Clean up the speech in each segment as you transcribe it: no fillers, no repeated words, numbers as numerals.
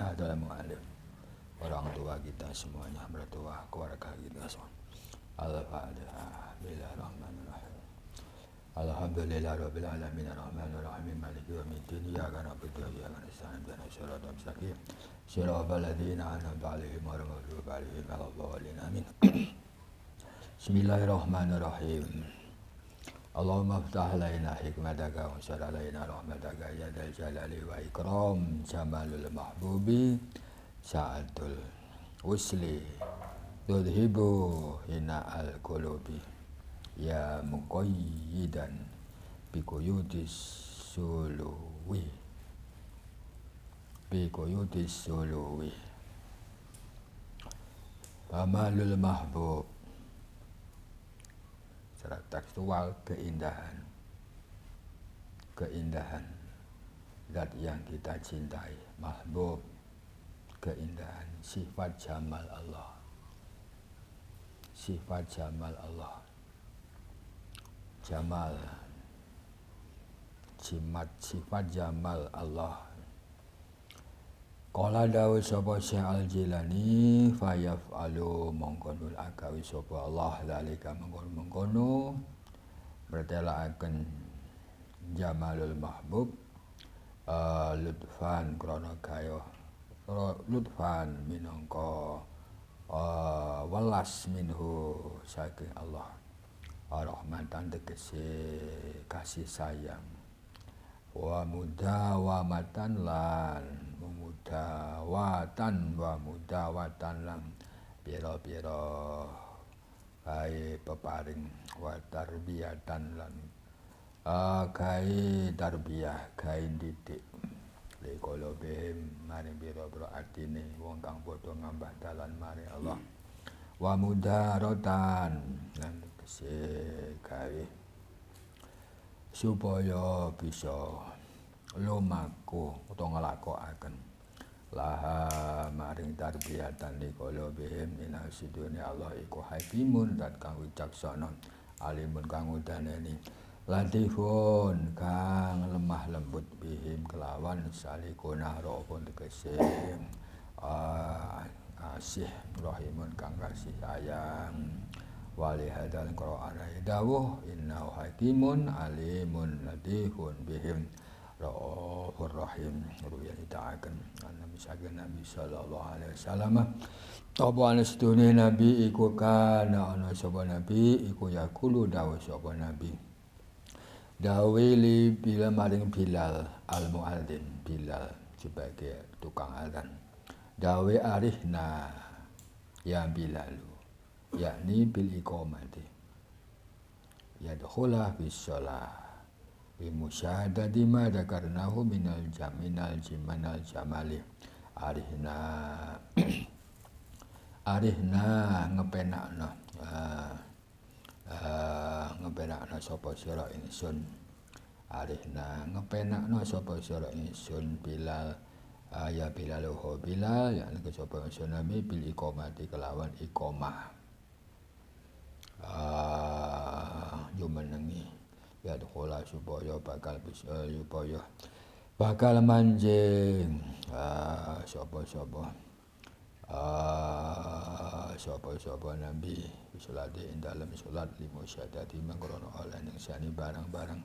adalah mu'alif, orang tua kita semuanya, mertua, keluarga kita semua. Al-Fatihah. Bismillahirrahmanirrahim. Alhamdulillahirabbil alamin arrahmanirrahim maliki yaumiddin iyyaka na'budu wa iyyaka nasta'in ihdinas siratal mustaqim siratal ladzina an'amta 'alaihim ghairil maghdubi 'alaihim waladdallin amin. Bismillahirrahmanirrahim. Allahumma ftah alaina hikmataka wa ansur alaina rahmataka ya dzal jalali wa ikram jamalul mahbubi sa'atul usli tudhibu hina al qulubi ya muqayyidan biquyudis suluwi amalul mahbub. Secara tekstual, keindahan zat yang kita cintai, mahbub, keindahan sifat jamal Allah, jamal jimat sifat jamal Allah. Qala dawu sapa Syekh Al-Jilani fayaf'alu mongkonul agawi sapa Allah zalika mengkono bertelaaken jamalul mahbub lutfan krana gaya lutfan minangka welas minhu saking Allah, rahmatan tegese kasih sayang, wa mudawamatan lan mudawatan lan pira-pira kae peparing, wa tarbiyatan lan kae tarbiyah kae didik lekolo bihim maring pira-pira atine wong kang padha ngambah dalan maring Allah, wa mudaratan lan tegese kae supaya bisa lumaku utawa nglakokaken laha maring tarbiyatan likala bihim ina sidune Allah iku hakimun zat kang wicaksana, alimun kang udaneni, latifun kang lemah lembut bihim kelawan salikuna raupun tegese asih, rahimun kang kasih sayang. Wali hadal Qur'an dawuh innahu hakimun alimun latifun bihim raufur rahim. Ruya ditaaken Nabi saking Nabi sallallahu alaihi wasallam apa anestune Nabi iku kana ana sapa Nabi iku yakulu dawuh sapa Nabi dawili bila maring Bilal al-muadzin, Bilal sebagai tukang azan, dawe arihna ya Bilalu yakni bil iqamati yadkhula bis shalah bi musyahadati ma dzakarnahu minal jamali arihna ngepenakna sapa sira ingsun, arihna ngepenakna sapa sira ingsun Bilal ya Bilal ya sapa ingsun Nabi bil iqamati kelawan iqamah jumenengi ya dikhola supaya bakal manjing sapa Nabi salate ing dalem salat limusyadati mangkono oleh ning sani barang-barang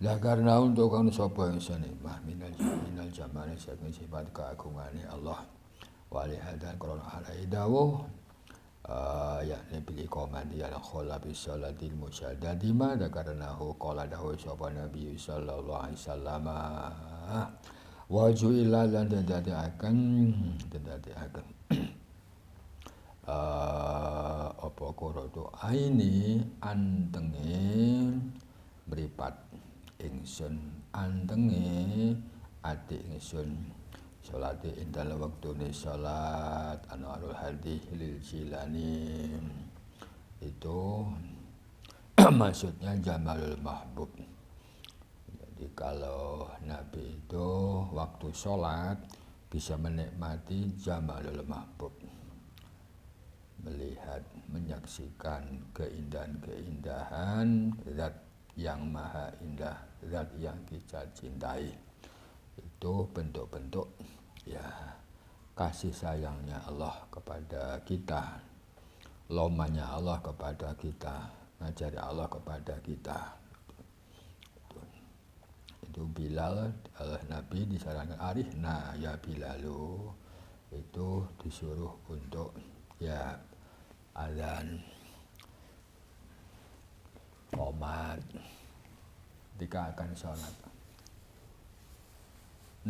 la karena untuk kang sapa ingsun mah minal jamal saking sifat keagungane Allah wali hadan krana alai dawuh yakni bil iqamati ala khola bis salatil musyadati ma dzakarnahu qala dawuh sapa Nabi sallallahu alaihi wasallam waju ila lan dadiaken apa quratu aini antenge mripat ingsun antenge ati ingsun salate ing dalem wektune salat Anwarul Hadi lil Jilani itu maksudnya jamalul mahbub. Jadi kalau Nabi itu waktu sholat bisa menikmati jamalul mahbub, melihat, menyaksikan keindahan-keindahan zat yang maha indah, zat yang kita cintai. Itu bentuk-bentuk ya kasih sayangnya Allah kepada kita, lomanya Allah kepada kita, ngajari Allah kepada kita. Itu Bilal, Nabi disarankan arihna ya Bilalu, itu disuruh untuk ya azan, qomat ketika akan sholat.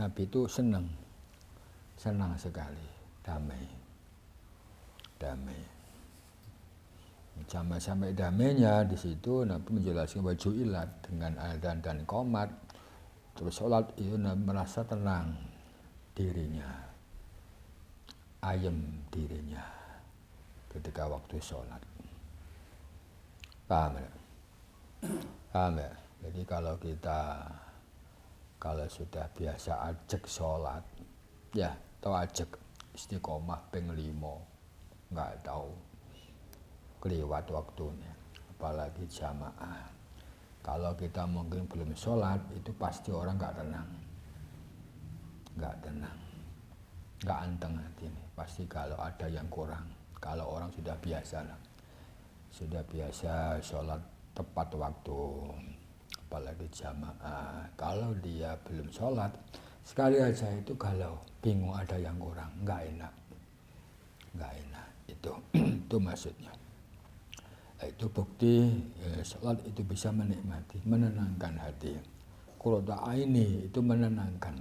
Nabi itu senang sekali, damai. Sampai damainya di situ Nabi menjelaskan baju ilat dengan adzan dan qomat. Terus sholat itu Nabi merasa tenang dirinya, ayem dirinya ketika waktu sholat. Paham ya? Paham ya? Jadi kalau sudah biasa ajek sholat, ya tahu ajek istiqomah ping 5, nggak tahu kelewat waktunya, apalagi jamaah. Kalau kita mungkin belum sholat, itu pasti orang nggak tenang, nggak anteng hati ini. Pasti kalau ada yang kurang. Kalau orang sudah biasa sholat tepat waktu, apalagi jamaah. Kalau dia belum sholat, sekali aja itu galau, bingung ada yang kurang, nggak enak. Itu maksudnya. Itu bukti sholat itu bisa menikmati, menenangkan hati. Qurratu aini itu menenangkan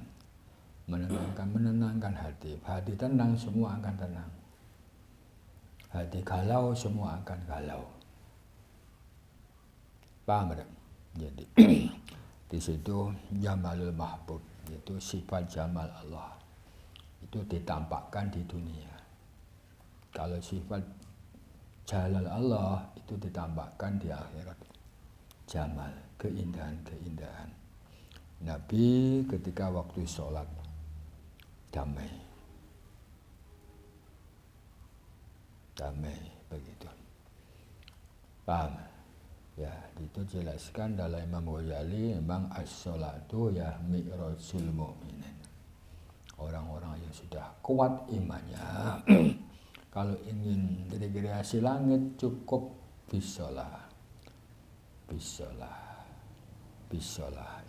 hati. Hati tenang, semua akan tenang. Hati galau, semua akan galau. Paham tidak? Jadi di situ Jamalul Mahbub, itu sifat Jamal Allah, itu ditampakkan di dunia. Kalau sifat Jalal Allah itu ditampakkan di akhirat. Jamal, keindahan. Nabi ketika waktu sholat damai begitu. Paham? Ya, itu jelaskan dalam Imam Ghazali, memang as-sholatu ya mi'rajul mu'minin. Orang-orang yang sudah kuat imannya kalau ingin rekreasi langit cukup bisolah,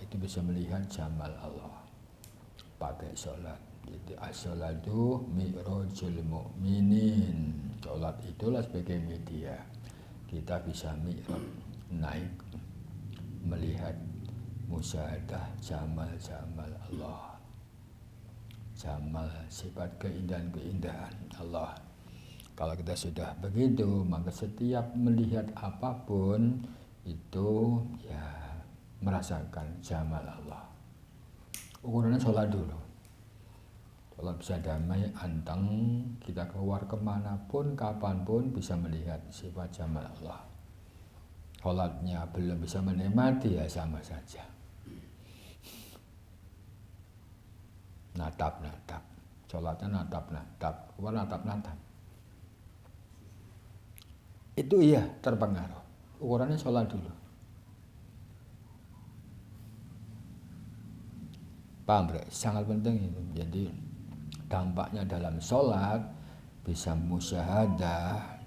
itu bisa melihat jamal Allah pakai sholat. Jadi as-sholatu mi'rajul mu'minin. Sholat itulah sebagai media kita bisa mi'raj, naik melihat musyahadah jamal Allah, jamal sifat keindahan Allah. Kalau kita sudah begitu, maka setiap melihat apapun itu ya merasakan jamal Allah. Ukurannya sholat dulu. Sholat bisa damai, anteng, kita keluar kemanapun, kapanpun bisa melihat sifat jamal Allah. Sholatnya belum bisa menikmati, ya sama saja. Natap. Sholatnya natap. Itu iya terpengaruh. Ukurannya sholat dulu. Paham bro? Sangat penting itu. Jadi dampaknya dalam sholat bisa musyahadah,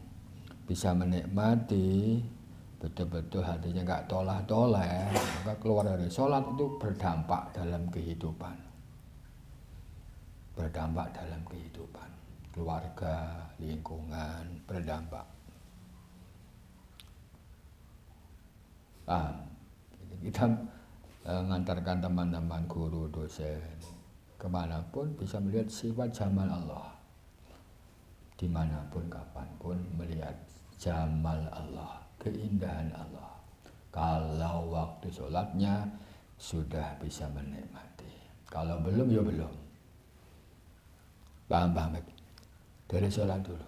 bisa menikmati, betul-betul hatinya nggak toleh, maka keluar dari sholat itu berdampak dalam kehidupan. Keluarga, lingkungan, berdampak. Kita mengantarkan teman-teman guru, dosen kemanapun bisa melihat sifat jamal Allah. Dimanapun, kapanpun melihat jamal Allah, keindahan Allah. Kalau waktu sholatnya sudah bisa menikmati. Kalau belum, ya belum. Paham? Dari sholat dulu.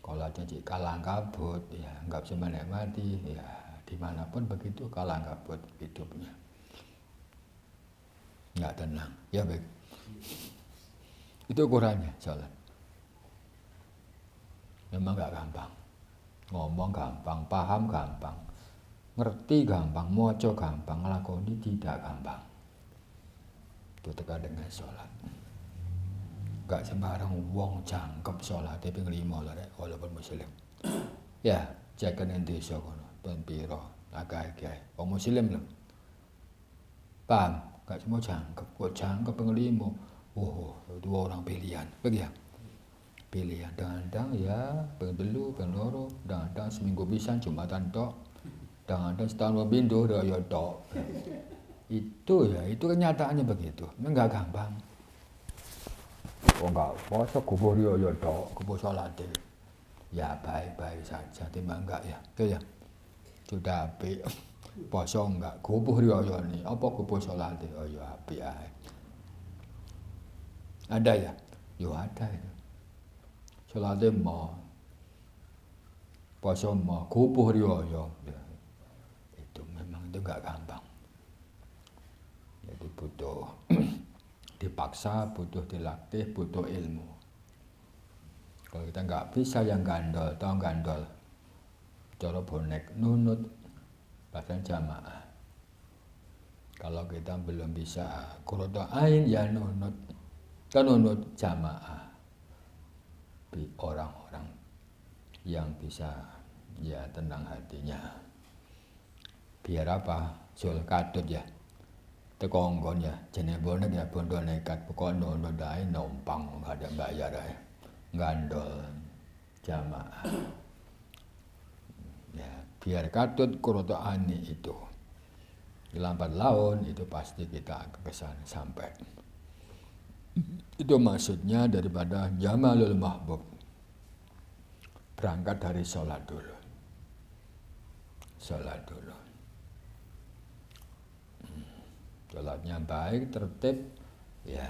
Kalau jadi kalang kabut, ya nggak bisa menikmati, ya dimanapun begitu kalang kabut hidupnya, nggak tenang, ya baik. Itu ukurannya sholat. Memang nggak gampang, ngomong gampang, paham gampang, ngerti gampang, maca gampang, nglakoni tidak gampang. Itu tekan dengan sholat. Gak sembarang wong jangkep salate ping 5 lho rek, walaupun muslim. Ya, ceken ing desa kono, ben pira, akeh-akeh wong muslim lho. Paham? Gak semua jangkep, kok jangkep ping 5. Oh, itu orang pilihan. Begitu ya? Pilihan kadang ya ping 3, ping 2, kadang seminggu pisan Jumatan tok. Kadang setahun pindho ya tok. Itu kenyataannya begitu. Memang gak gampang. Oh enggak, poso kubur ya tok, kubur salate. Ya baik-baik saja, timbang enggak ya. Itu ya. Sudah apik. Poso enggak, kubur ya ni. Apa kubur salate? Oh ya apik ae. Ada ya? Yo ada itu. Salate mau. Poso mau, kubur ya. Itu memang itu enggak gampang. Jadi butuh dipaksa, butuh dilatih, butuh ilmu. Kalau kita nggak bisa yang gandol, tau gandol, cara bonek nunut, bahkan jamaah. Kalau kita belum bisa qurratu ain ya nunut, kan nunut jamaah. Orang-orang yang bisa ya tenang hatinya. Biar apa? Sul kadut ya. Tekongkon ya, jenenge bonek ya bondo nekat, pokoknya nunut ae numpang, nggak ada bayar ae. Gandol jamaah. Ya, biar katut qurratu aini itu. Lambat laun itu pasti kita ke sana sampai. Itu maksudnya daripada jamalul mahbub. Berangkat dari sholat dulu. Sholat dulu. Sholatnya baik, tertib, ya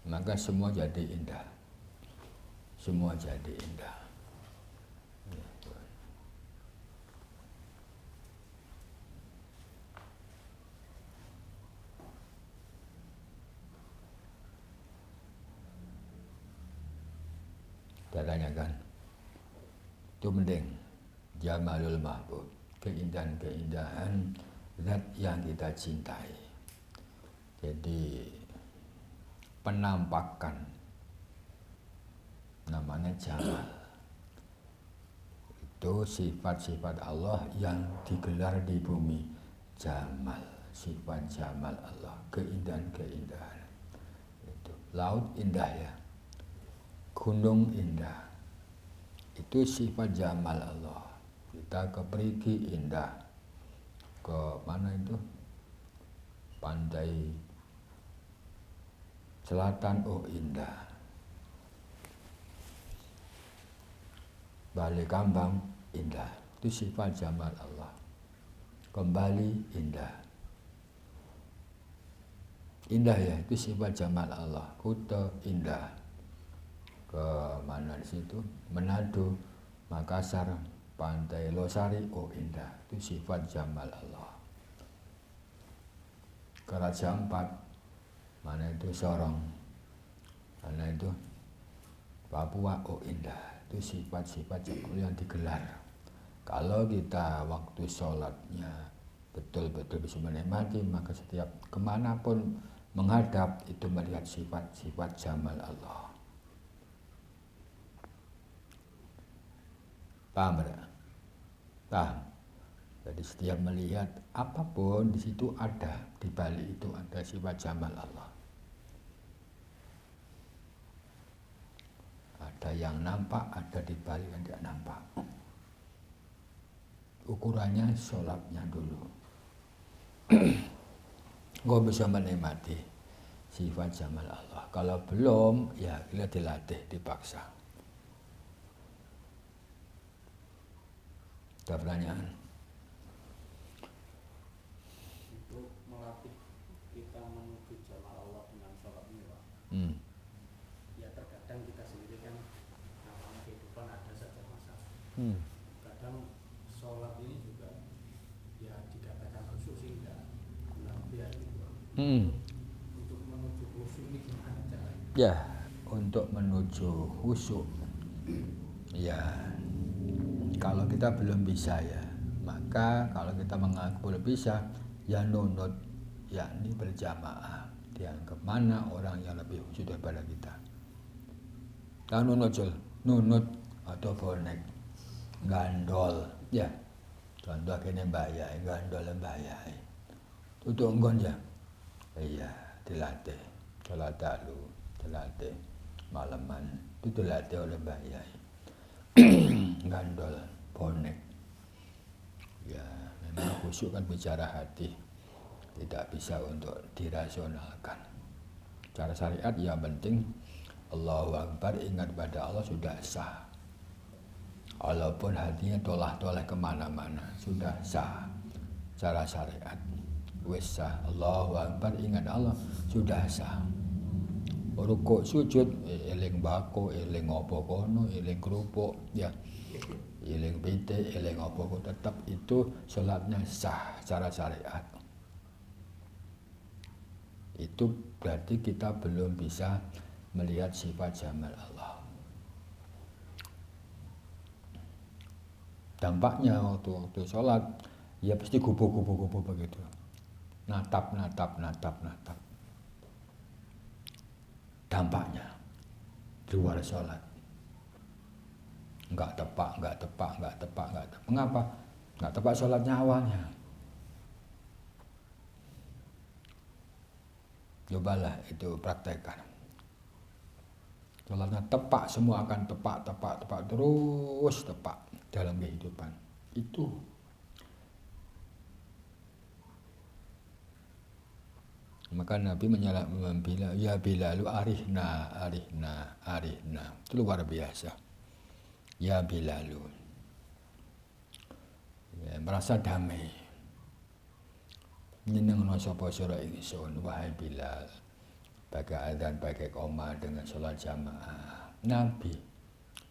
maka semua jadi indah. Semua jadi indah. Kita tanyakan, itu penting, jamalul mahbub, keindahan-keindahan zat yang kita cintai. Jadi penampakan namanya jamal. Itu sifat-sifat Allah yang digelar di bumi. Jamal, sifat jamal Allah, keindahan-keindahan. Itu laut indah ya, gunung indah. Itu sifat jamal Allah. Kita ke Perigi indah. Ke mana itu? Pantai selatan, oh indah. Balik Kambang indah. Itu sifat jamal Allah. Kembali indah. Indah ya, itu sifat jamal Allah. Kuta indah. Ke mana di situ? Manado, Makassar, Pantai Losari, oh indah. Itu sifat jamal Allah. Ke Raja Ampat, mana itu Sorong, mana itu Papua, oh indah. Itu sifat-sifat yang digelar. Kalau kita waktu sholatnya betul-betul bisa menikmati, maka setiap kemanapun menghadap itu melihat sifat-sifat jamal Allah. Paham tidak? Paham. Jadi setiap melihat apapun di situ ada, di balik itu ada sifat jamal Allah. Ada yang nampak, ada di balik yang tidak nampak. Ukurannya sholatnya dulu. Nggak bisa menikmati sifat jamal Allah. Kalau belum, ya kita dilatih, dipaksa. Ada pertanyaan? Untuk melatih kita menuju jamal Allah dengan sholat ini, Pak. Ya terkadang kita sendiri kan namanya kehidupan ada saja masalah. Kadang sholat ini juga ya dikatakan khusyuk sih enggak benar gitu. Untuk menuju khusyuk ini gimana caranya? Ya, untuk menuju khusyuk, ya kalau kita belum bisa ya, Maka kalau kita mengaku belum bisa, ya nunut, yakni berjamaah. Dianggap mana orang yang lebih khusyuk daripada kita. Nah, nunut atau bonek, gandol, ya. Contoh kene mbayai, gandol mbayai. Tutuk nggon ya. Iya, dilatih. Sholat dahulu, dilatih malaman. Itu dilatih oleh mbayai. Gandol, bonek. Ya, memang khusyuk kan bicara hati. Tidak bisa untuk dirasionalkan. Cara syariat yang penting Allahu Akbar, ingat pada Allah sudah sah. Walaupun hatinya tolah-toleh kemana-mana, sudah sah. Cara syariat wis sah. Allahu Akbar, ingat Allah sudah sah. Rukuk sujud eling bako, eling apa kono, eling kerupuk, ya. Eling pitik, eling apa kono, tetap itu salatnya sah secara syariat. Itu berarti kita belum bisa melihat sifat jamal Allah. Dampaknya waktu sholat, ya pasti kubu-kubu begitu. Natap. Dampaknya di luar sholat. Enggak tepak. Mengapa? Enggak tepak sholatnya awalnya. Cobalah itu praktekkan. Sholatnya tepak, semua akan tepak, terus tepak dalam kehidupan. Itu. Maka Nabi bilang, ya Bilalu arihna. Itu luar biasa. Ya Bilalu. Ya, merasa damai. Nyenengno sapa sira ingsun, wahai Bilal. Bagai adzan, bagai qoma dengan sholat jamaah. Nabi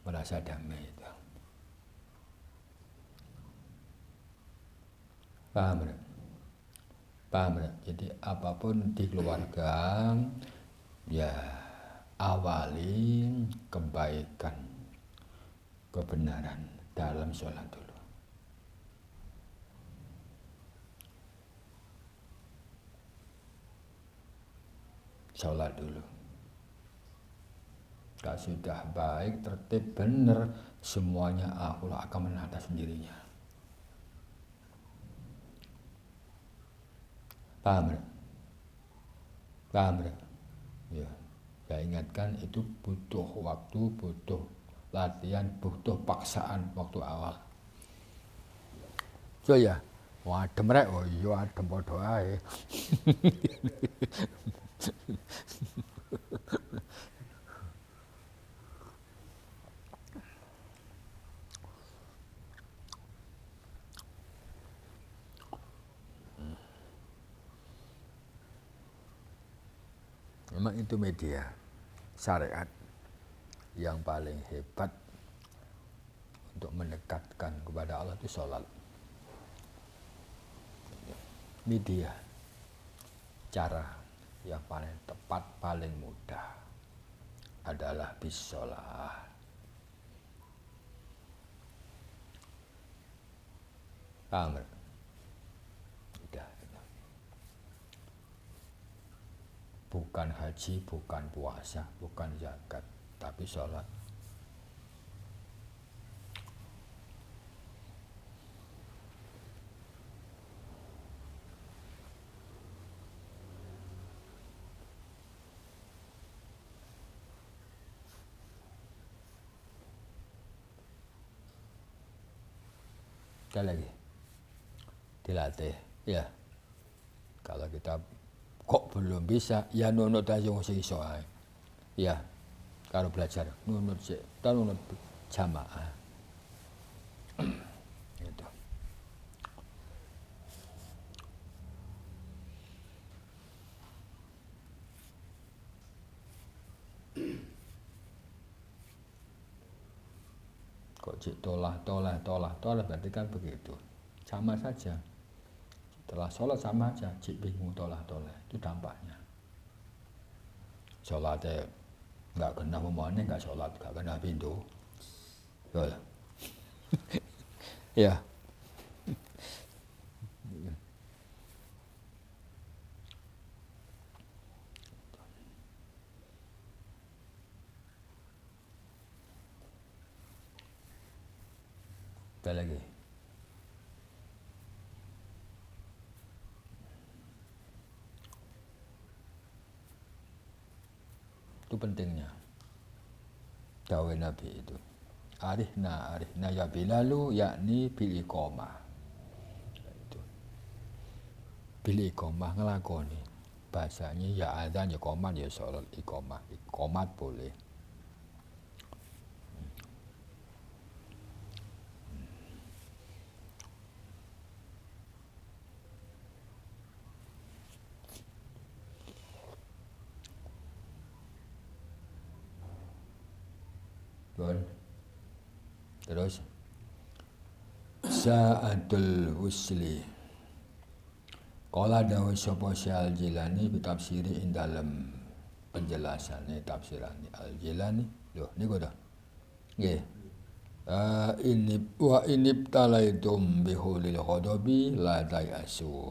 merasa damai itu. Paham? Jadi apapun di keluarga, ya awali kebaikan, kebenaran dalam sholat dulu. Sholat dulu. Kalau sudah baik, tertib, benar, semuanya Allah akan menata sendirinya. Paham? Ya, saya ingatkan itu butuh waktu, butuh latihan, butuh paksaan waktu awal. So ya, adem rek, oh iya adem padha ae. Memang itu media syariat yang paling hebat untuk mendekatkan kepada Allah itu sholat. Media, cara yang paling tepat, paling mudah adalah bisolah. Paham? Bukan haji, bukan puasa, bukan zakat, tapi sholat. Sekali lagi, dilatih, ya. Kalau kita kok belum bisa, ya nunut aja sing iso ae. Ya, kalau belajar nunut sik, nunut jamaah. Gitu. Kok cik tolah berarti kan begitu. Sama saja. Setelah sholat sama aja, cik bingung tolah, itu dampaknya. Sholatnya nggak kena memohonnya, nggak sholat, nggak kena pintu. Ya. Sekali lagi. Itu pentingnya dawai Nabi itu. Arihna ya Bilalu yakni bil iqamah. Itu. Bil iqamah ngelakoni. Bahasanya ya adzan ya qomat ya sholat iqamah. Qomat boleh. Terus Sa'adul Husli Qala dawu sapa Al-Jilani bitafsiri ing dalem penjelasane tafsirane Al-Jilani. Loh niku to. Nggih. Wa inibtalaitum bihulil ghadabi la tayasu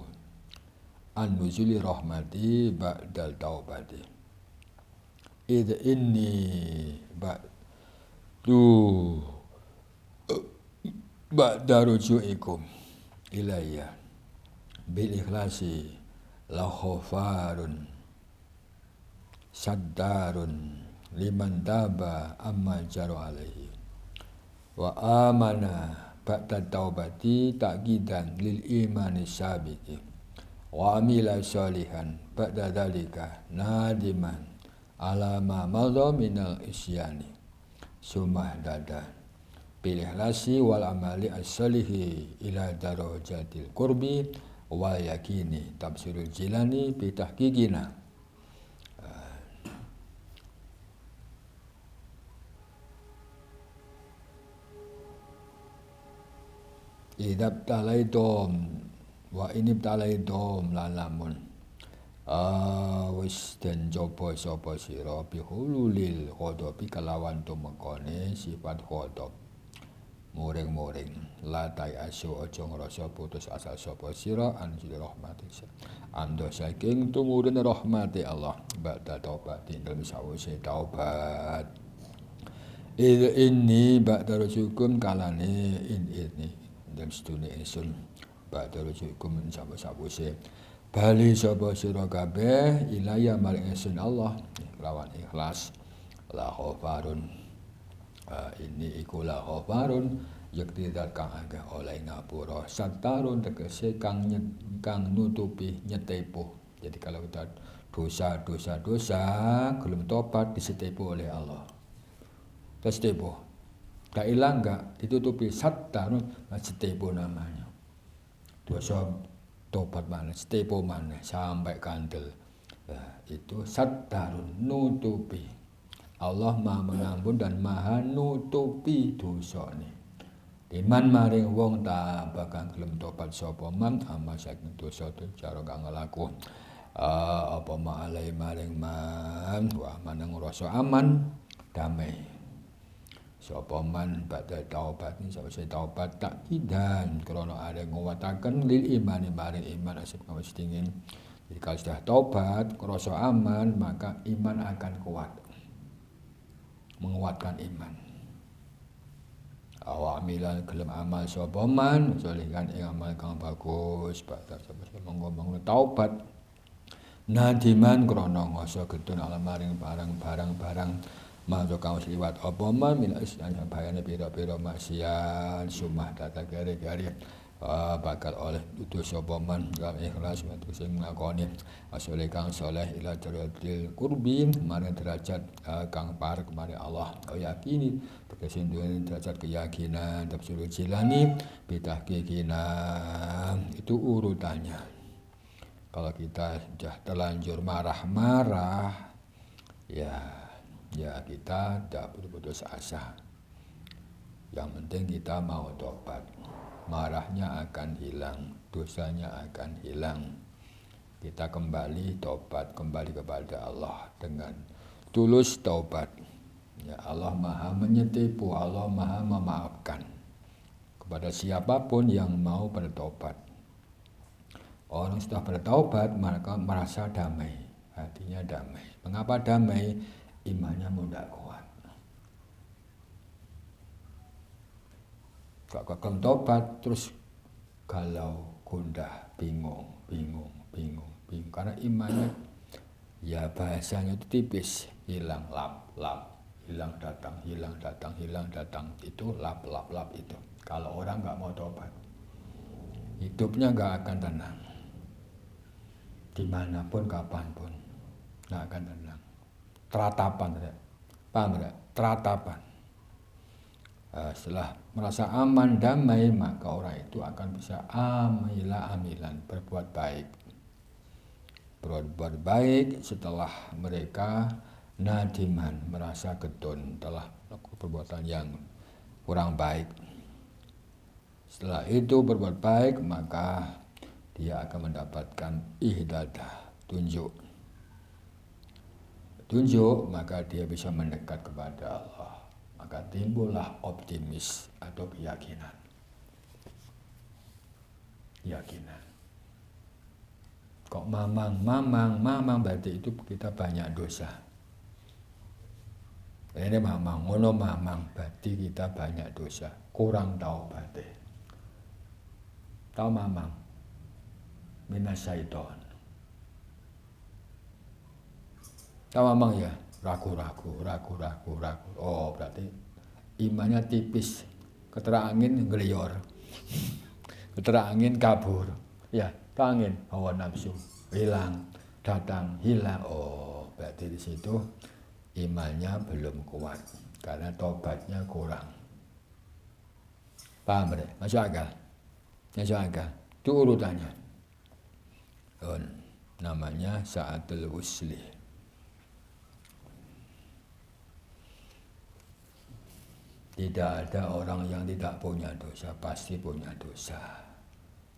an nuzuli rahmati ba'dal taubati. Id inni ba'da ruju'ikum ilayya bil ikhlasi la khafarun saddarun liman taba amma jaru alaihi wa amana ba'da taubati ta'kidan lil imani sabiti wa amila salihan ba'da dzalika nadiman ala ma madha minal isyani sumah dadan bil ikhlasi wal amali as-salihi ila darajatil qurbi wal yakini tafsirul Jilani bi tahqiqina. Idab talaitum wa inib talaitum lalamun wis den coba sapa sira bihululil ghadabi kalawan tumekane sifat ghadab muring-muring la tayasu aja ngrasa putus asa sapa sira an rahmati ando saking tumurun rahmati Allah ba'da taubat dalem sawise taubat. Ini ba'da rujukum kalane ini dan sedune ingsun ba'da rujukum sawise bali sapa sira kabeh ilaya maring ingsun Allah lawan ikhlas la khafarun. Ini iku la khafarun yakti dat kang agak oleh ngapura satarun tegese kang nutupi nyetepuh. Jadi kalau kita dosa belum tobat disetepuh oleh Allah. Terus tepuh. Gak hilang enggak ditutupi satarun setepuh namanya. Dosa tobat mana setepuh mana sampai kandel. Itu satarun nutupi. Allah Maha mengampun dan Maha nutupi dosane. Iman maring wong ta bakal gelem tobat sapa man amal saking dosa cara kang nglaku. Apa ma'alai maring man wa manang rasa aman damai. Sapa man badhe taubat sawise taubat tak kidan krana are nguwataken lil imani maring iman asep kawis dingin. Jadi kalau sudah taubat, rasa aman, maka iman akan kuat. Menguatkan iman. Awamilan gelem amal sapa man solihkan ing amal kang bagus batas monggo taubat nadiman krana ngasa gedun alamaring barang-barang maca kang liwat apa man min isyan bayane pira-pira maksiat sumah data gare-gare bakal oleh utus sapa man lan ikhlas metu sing nglakoni asale kang saleh ila darajatil qurbi marang derajat kang parek marang Allah yakini tegese duwe derajat keyakinan tafsirul Jilani bitahqiqina itu urutannya. Kalau kita sudah terlanjur marah-marah ya kita tidak putus asa. Yang penting kita mau tobat. Marahnya akan hilang, dosanya akan hilang. Kita kembali tobat, kembali kepada Allah dengan tulus taubat. Ya Allah Maha menyetipu, Allah Maha memaafkan kepada siapapun yang mau bertobat. Orang sudah bertaubat maka merasa damai, hatinya damai. Mengapa damai? Imannya mudah kuat. Gak kagem tobat terus galau, gundah, bingung. Karena imannya ya bahasanya itu tipis, hilang lap. Hilang datang. Itu lap itu. Kalau orang nggak mau tobat, hidupnya nggak akan tenang. Dimanapun, kapanpun, nggak akan tenang. Teratapan, paham nggak? Teratapan. Setelah merasa aman, damai, maka orang itu akan bisa amilan, berbuat baik setelah mereka nadiman, merasa gedon telah melakukan perbuatan yang kurang baik. Setelah itu berbuat baik, maka dia akan mendapatkan ihdadah, tunjuk, maka dia bisa mendekat kepada Allah. Maka timbullah optimis atau keyakinan. Kok mamang berarti itu kita banyak dosa. Ini mamang berarti kita banyak dosa, kurang taubat. Tahu mamang? Minasyaiton. Tahu mamang ya? Ragu. Oh, berarti imannya tipis. Ketera angin ngelior. Ketera angin kabur. Ya, angin hawa nafsu hilang, datang hilang. Oh, berarti di situ imannya belum kuat karena tobatnya kurang. Paham ya? Masuk akal? Itu urutannya. Namanya sa'atul wusli. Tidak ada orang yang tidak punya dosa, pasti punya dosa.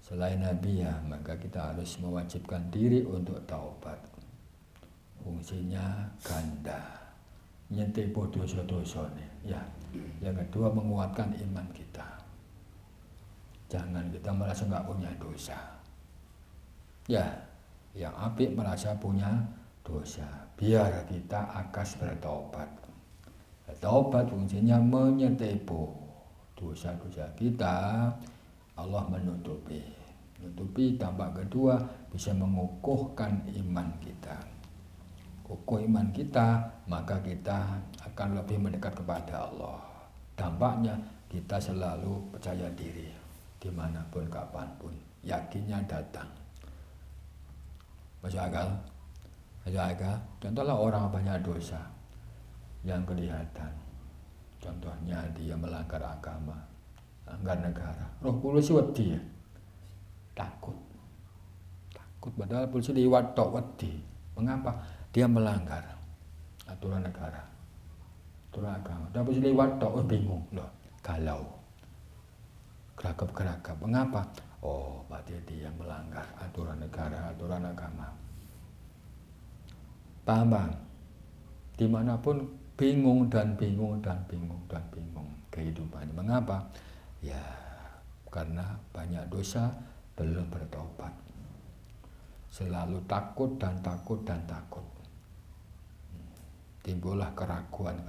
Selain Nabi ya, maka kita harus mewajibkan diri untuk taubat. Fungsinya ganda. Nyentepo dosa-dosa nih. Ya. Yang kedua menguatkan iman kita. Jangan kita merasa nggak punya dosa. Ya, yang apik merasa punya dosa. Biar kita akas bertaubat. Taubat fungsinya menyetepo dosa-dosa kita. Allah menutupi. Dampak kedua bisa mengukuhkan iman kita. Kukuh iman kita, maka kita akan lebih mendekat kepada Allah. Dampaknya kita selalu percaya diri, dimanapun, kapanpun, yakinnya datang. Masuk akal? Contohlah orang banyak dosa yang kelihatan. Contohnya dia melanggar agama, melanggar negara. Roh polisi wedi ya? Takut padahal polisi liwat tok wedi. Mengapa? Dia melanggar aturan negara, aturan agama. Dan polisi liwat tok bingung loh, galau, geragap. Mengapa? Oh, berarti dia melanggar aturan negara, aturan agama. Paham? Dimanapun bingung kehidupannya. Mengapa? Ya, karena banyak dosa, belum bertobat. Selalu takut. Timbullah keraguan,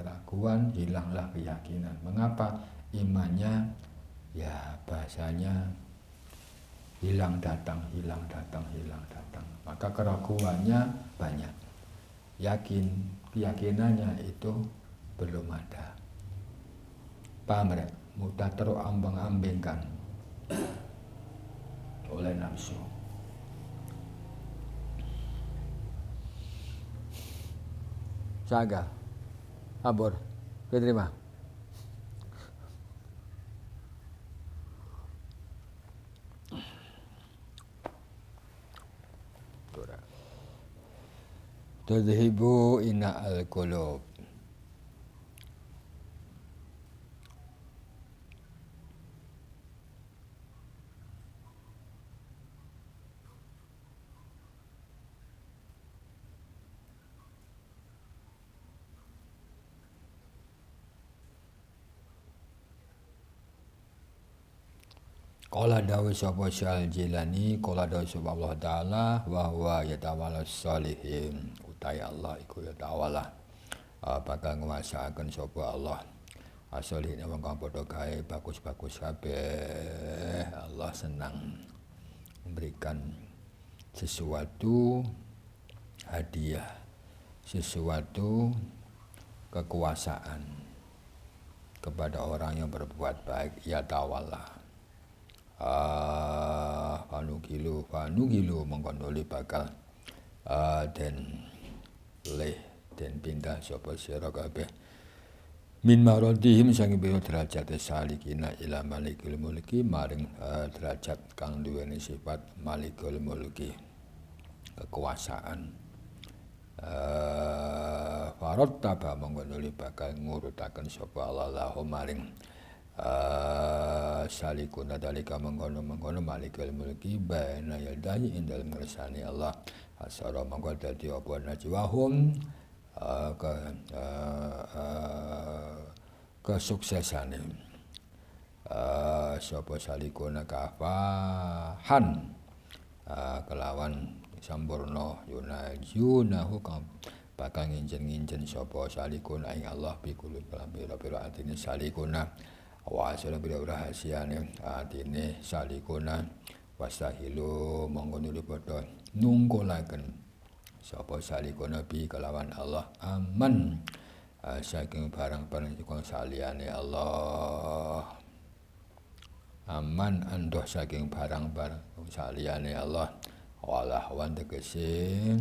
hilanglah keyakinan. Mengapa? Imannya ya bahasanya hilang datang. Maka keraguannya banyak. Keyakinannya itu belum ada. Paham ya? Mudah terombang-ambingkan oleh nafsu. Saga, abor, diterima. Tudhibu ina al-qulub. Qala dawu sapa Syal Jilani, qala dawu sapa Allah Ta'ala, wa huwa yatawalla sholihin. Utai Allah iku yatawalla bakal nguasaaken sapa Allah Asolihine wong kang padha gawe bagus-bagus kabeh. Allah senang memberikan sesuatu hadiah, sesuatu kekuasaan kepada orang yang berbuat baik, ya tawalla. Fanugilu mengkondoli bakal den leh den pindah sapa sira kabeh min maradihim sange biro derajat salikina ila malikul mulki maring derajat kang duweni sifat malikul mulki, kekuasaan. Farad taba mengkondoli bakal ngurutaken sapa Allah lahum maring salikuna dalika mengkono malikul mulki baina yadahi ing dalem ngersani Allah. Asara mongko dadi apa najwahum kesuksesane sapa salikuna kafahan kelawan sampurna yunahu kang bakal nginjen sapa salikuna ing Allah bikulu pira-pira atine salikuna wa asala pira rahasiane atine salikuna wastahilu monggo nuli padha nungkulaken sapa salikuna bi kelawan Allah aman saking barang-barang kang saliyane Allah, aman andoh saking barang-barang saliyane Allah. Walah wan tegese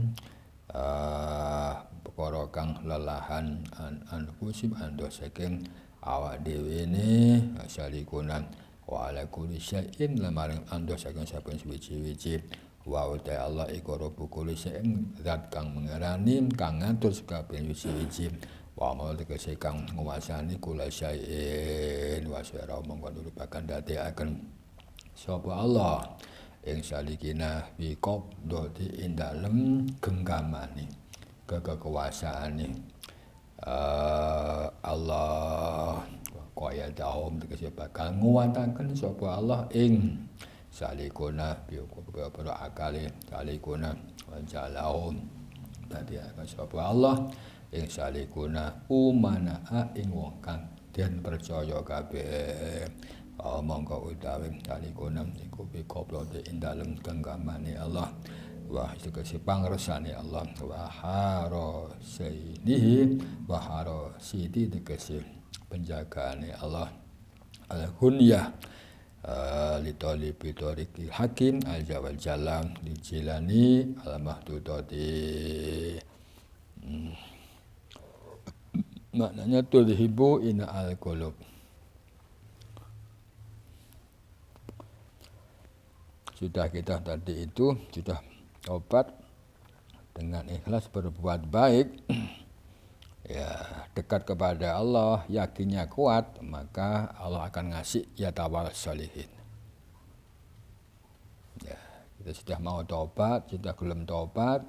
perkara kang lelahan anfusim andoh saking awak dhewe ne salikunan wa ala kulli syai'in lamaring andoh saking saben suci-suci wa uta Allah iku rabbu kulli syai'in zat kang mengerani kang ngatur sakabeh suci-suci wa mau tegese kang nguwasani kula syai'in wa sira mongko nurupaken dadekaken sapa Allah ing salikina fi qabdati ing dalem genggamane kekuasaane Allah kaya dahum tegese bakal nguwataken sapa Allah ing salikuna bi para akale salikuna wajalahum dadi sapa Allah ing salikuna umana ing wong kang den percaya kabeh. Mongko utawi salikuna iku bikoblo ing dalem genggamane Allah wa tegese pangresane Allah wa haro sayyidi wa haro sidi tegese penjagaane Allah al-hunyah litoli bitoriki hakim al-jawal jalam dijilani al-mahdudati maknanya tulhibu ina al-qulub. Sudah kita tadi itu sudah tobat dengan ikhlas berbuat baik, ya dekat kepada Allah, yakinnya kuat, maka Allah akan ngasih ya tawal sholihin. Ya, kita sudah mau tobat, sudah belum tobat,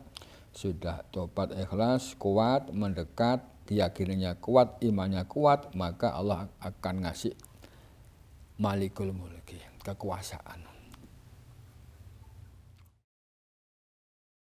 sudah tobat ikhlas, kuat, mendekat, keyakinannya kuat, imannya kuat, maka Allah akan ngasih malikul mulki, kekuasaan.